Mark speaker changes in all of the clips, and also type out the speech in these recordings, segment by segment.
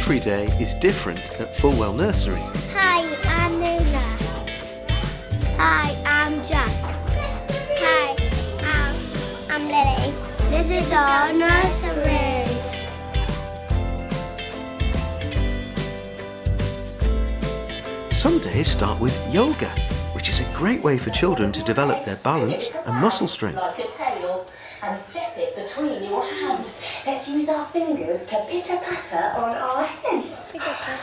Speaker 1: Every day is different at Fulwell Nursery.
Speaker 2: Hi, I'm Luna. Hi, I'm Jack. Hi, I'm Lily. This is our nursery.
Speaker 1: Some days start with yoga, which is a great way for children to develop their balance and muscle strength.
Speaker 3: Like a tail and step it between your hands. Let's use our fingers to pitter-patter on our heads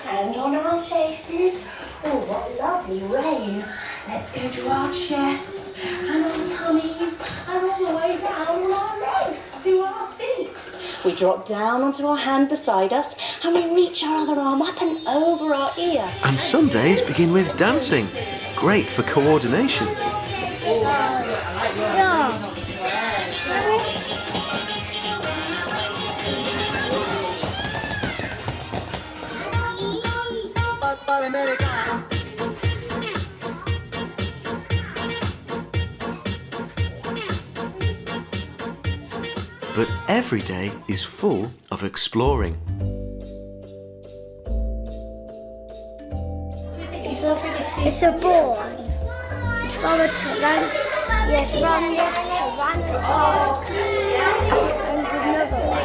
Speaker 3: and on our faces. Oh, what lovely rain. Let's go to our chests and our tummies and all the way down our legs to our feet. We drop down onto our hand beside us and we reach our other arm up and over our ear.
Speaker 1: And some days begin with dancing, great for coordination. But every day is full of exploring.
Speaker 2: It's a ball. It's from a tyrannosaurus. Yes, from this tyrannosaurus and another one.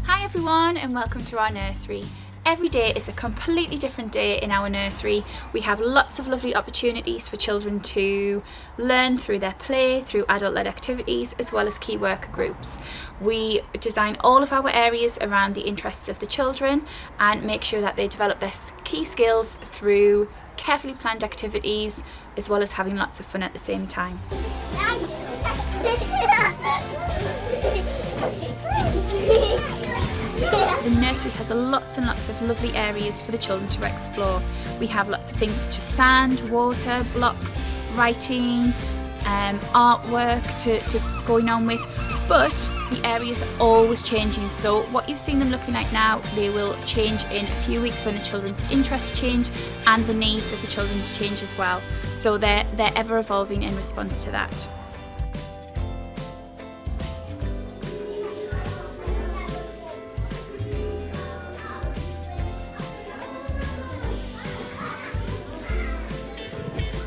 Speaker 4: Hi everyone and welcome to our nursery. Every day is a completely different day in our nursery. We have lots of lovely opportunities for children to learn through their play, through adult-led activities, as well as key worker groups. We design all of our areas around the interests of the children and make sure that they develop their key skills through carefully planned activities, as well as having lots of fun at the same time. The nursery has lots and lots of lovely areas for the children to explore. We have lots of things such as sand, water, blocks, writing, artwork to going on with, but the areas are always changing. So what you've seen them looking like now, they will change in a few weeks when the children's interests change and the needs of the children's change as well. So they're ever evolving in response to that.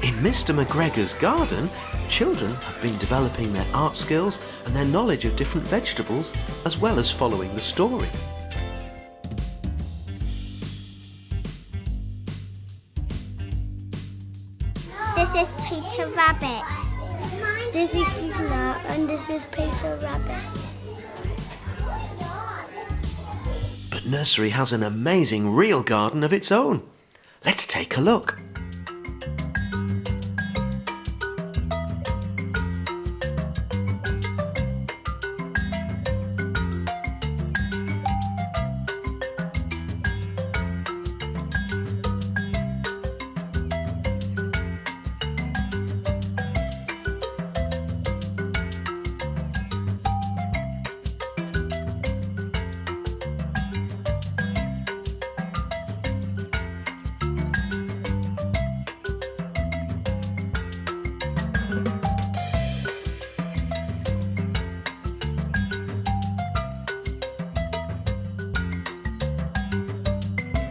Speaker 1: In Mr. McGregor's garden, children have been developing their art skills and their knowledge of different vegetables, as well as following the story.
Speaker 2: This is Peter Rabbit. This is Gisela and this is Peter Rabbit.
Speaker 1: But nursery has an amazing real garden of its own. Let's take a look.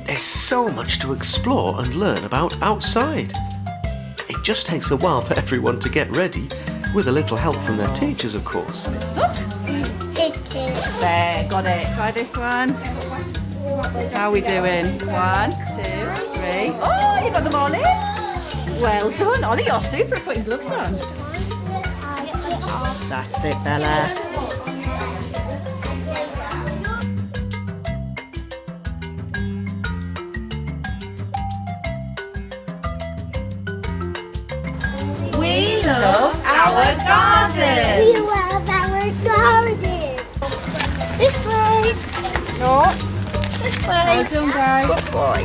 Speaker 1: There's so much to explore and learn about outside. It just takes a while for everyone to get ready, with a little help from their teachers, of course.
Speaker 3: Stop.
Speaker 2: It is.
Speaker 3: There, got it. Try this one. How are we doing? 1, 2, 3. Oh, you got them all in. Well done, Ollie. You're super at putting gloves on. That's it, Bella.
Speaker 4: garden.
Speaker 2: We love our garden.
Speaker 5: This way. No. This way.
Speaker 4: Well done, guys.
Speaker 5: Good boy.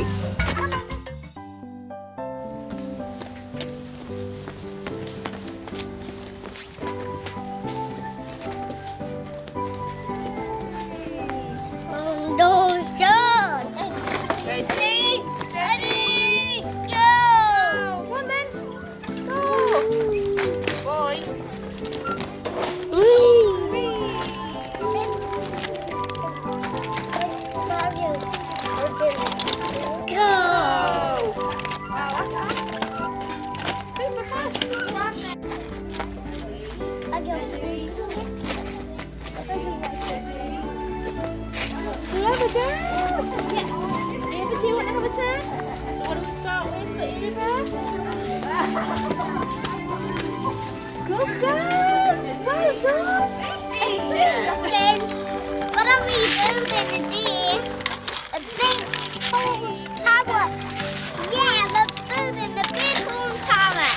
Speaker 2: Those John.
Speaker 4: Ready?
Speaker 2: Ready, go.
Speaker 5: Oh, come on then. Go. Boy.
Speaker 2: Go.
Speaker 5: Wow, that's super fast.
Speaker 4: Have a go. Yes. Eva, do you want to have a turn? So what do we start with for Eva? Good girl. Well done.
Speaker 2: Then, what are we building today? A big home tower. Yeah, we're building the big home tower.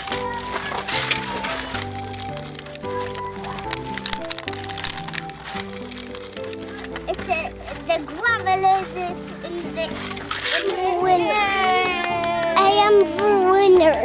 Speaker 2: The gravel is in the winner. I am the winner.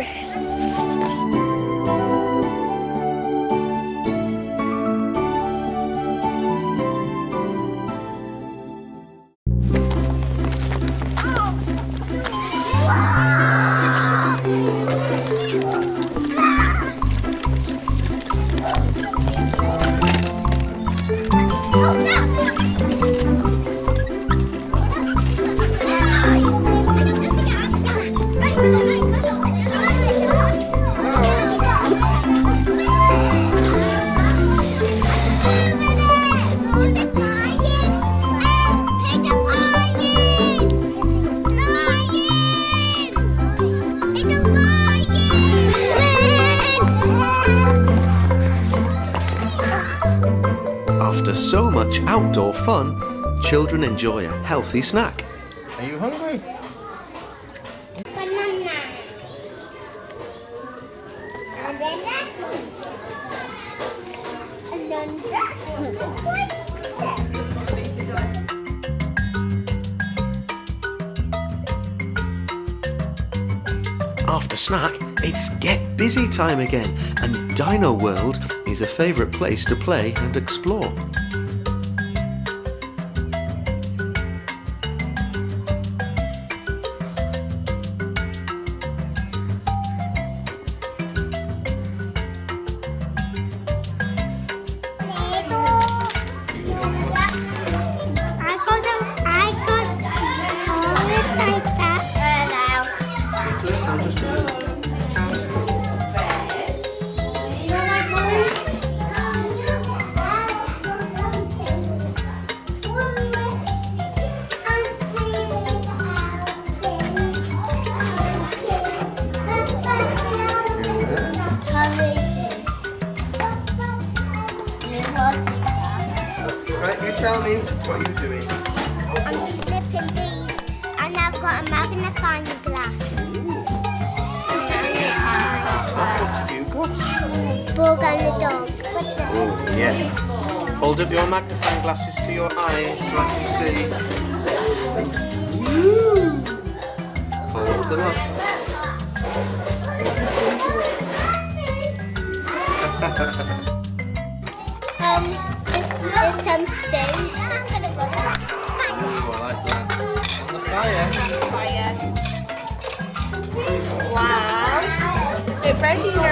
Speaker 1: After so much outdoor fun, children enjoy a healthy snack.
Speaker 6: Are you hungry?
Speaker 2: Banana. And then that one. And then that one.
Speaker 1: After snack, it's get busy time again, and Dino World is a favourite place to play and explore.
Speaker 6: Right, you tell me what you're doing.
Speaker 2: I'm snipping these, and I've got a magnifying glass.
Speaker 6: What have you got?
Speaker 2: Bug and a dog.
Speaker 6: Oh, yes. Hold up your magnifying glasses to your eyes so I can see. Hold them up.
Speaker 2: There's some stones. I'm gonna go fire.
Speaker 6: Ooh, I like that. On the fire.
Speaker 5: Wow. Is it ready now?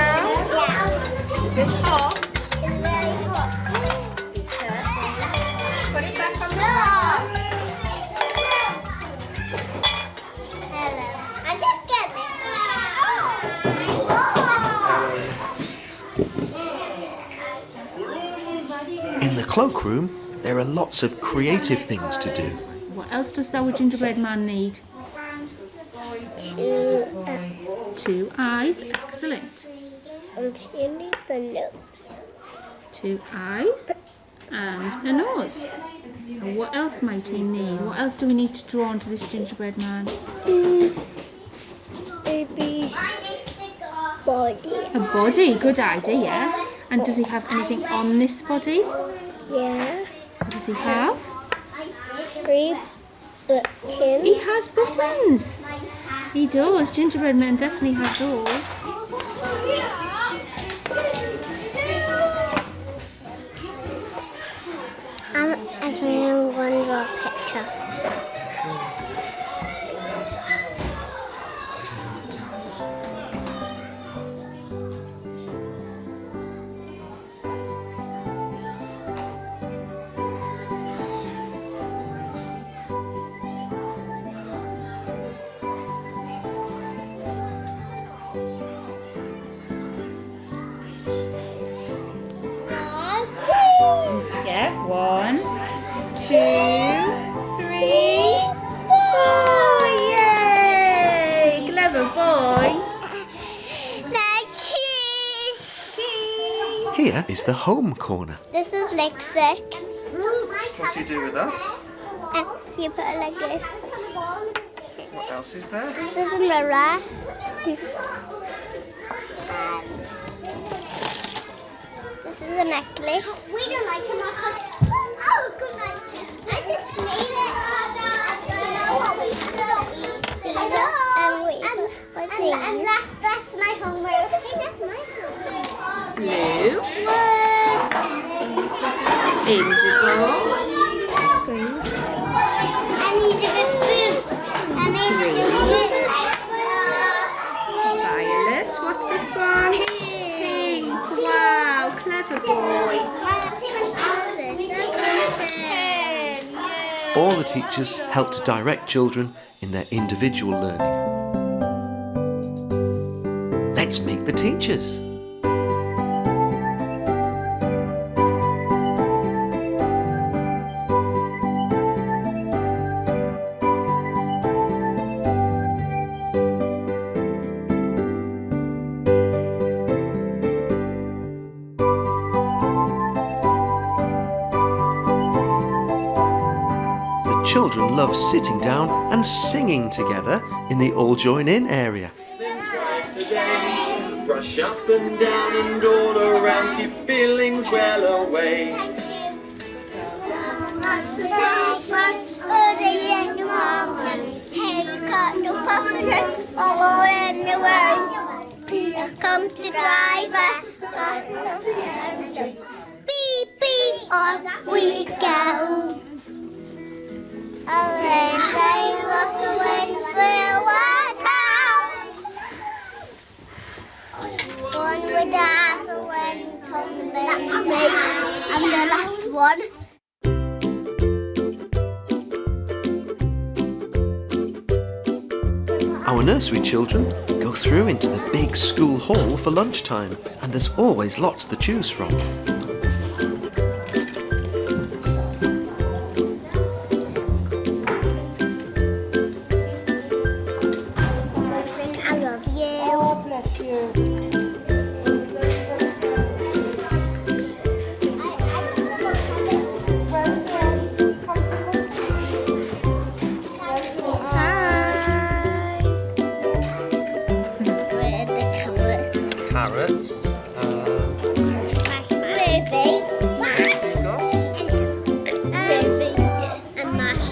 Speaker 2: Yeah.
Speaker 5: Is it hot?
Speaker 2: It's very hot.
Speaker 5: Put it back on the
Speaker 2: Hello. I just get this.
Speaker 1: In the cloakroom, there are lots of creative things to do.
Speaker 4: What else does our gingerbread man need?
Speaker 2: 2
Speaker 4: 2 eyes. Excellent.
Speaker 2: and he needs a nose.
Speaker 4: 2 eyes and a nose. And what else might he need? What else do we need to draw onto this gingerbread man?
Speaker 2: Maybe body.
Speaker 4: A body, good idea. And does he have anything on this body?
Speaker 2: Yeah.
Speaker 4: What does he have?
Speaker 2: 3 buttons.
Speaker 4: He has buttons. He does. Gingerbread men definitely have those.
Speaker 2: As my own one draw picture.
Speaker 5: Yeah, 1, 2, 3, 4. Yay! Clever boy.
Speaker 1: Here is the home corner.
Speaker 2: This is lipstick.
Speaker 6: What do you do with that?
Speaker 2: You put it like this.
Speaker 6: What else is there?
Speaker 2: This is a mirror. This is a necklace. We don't like him. Oh, good night. I just made it. You know what we have to eat? And that's my homework. Hey, that's my homework.
Speaker 5: Blue. Indigo.
Speaker 2: I need to get food. I need to do
Speaker 5: Violet. What's this one? Pink. Wow, clever boy. 10. Yay.
Speaker 1: All the teachers help to direct children in their individual learning. Let's meet the teachers. Children love sitting down and singing together in the all join in area.
Speaker 6: Brush up and down and all around, keep feelings well away.
Speaker 2: Comes the driver. Beep beep, on we go. That's me. I'm the last one.
Speaker 1: Our nursery children go through into the big school hall for lunchtime, and there's always lots to choose from.
Speaker 2: I love you. Oh, bless you.
Speaker 6: Carrots.
Speaker 2: And mash.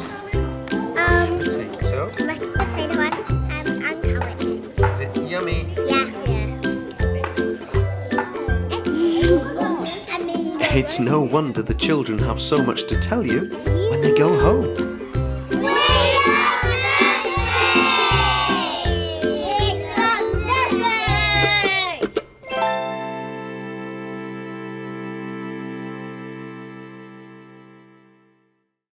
Speaker 6: Potato.
Speaker 2: Mashed potato and carrots.
Speaker 6: Is it yummy?
Speaker 2: Yeah.
Speaker 1: It's no wonder the children have so much to tell you when they go home.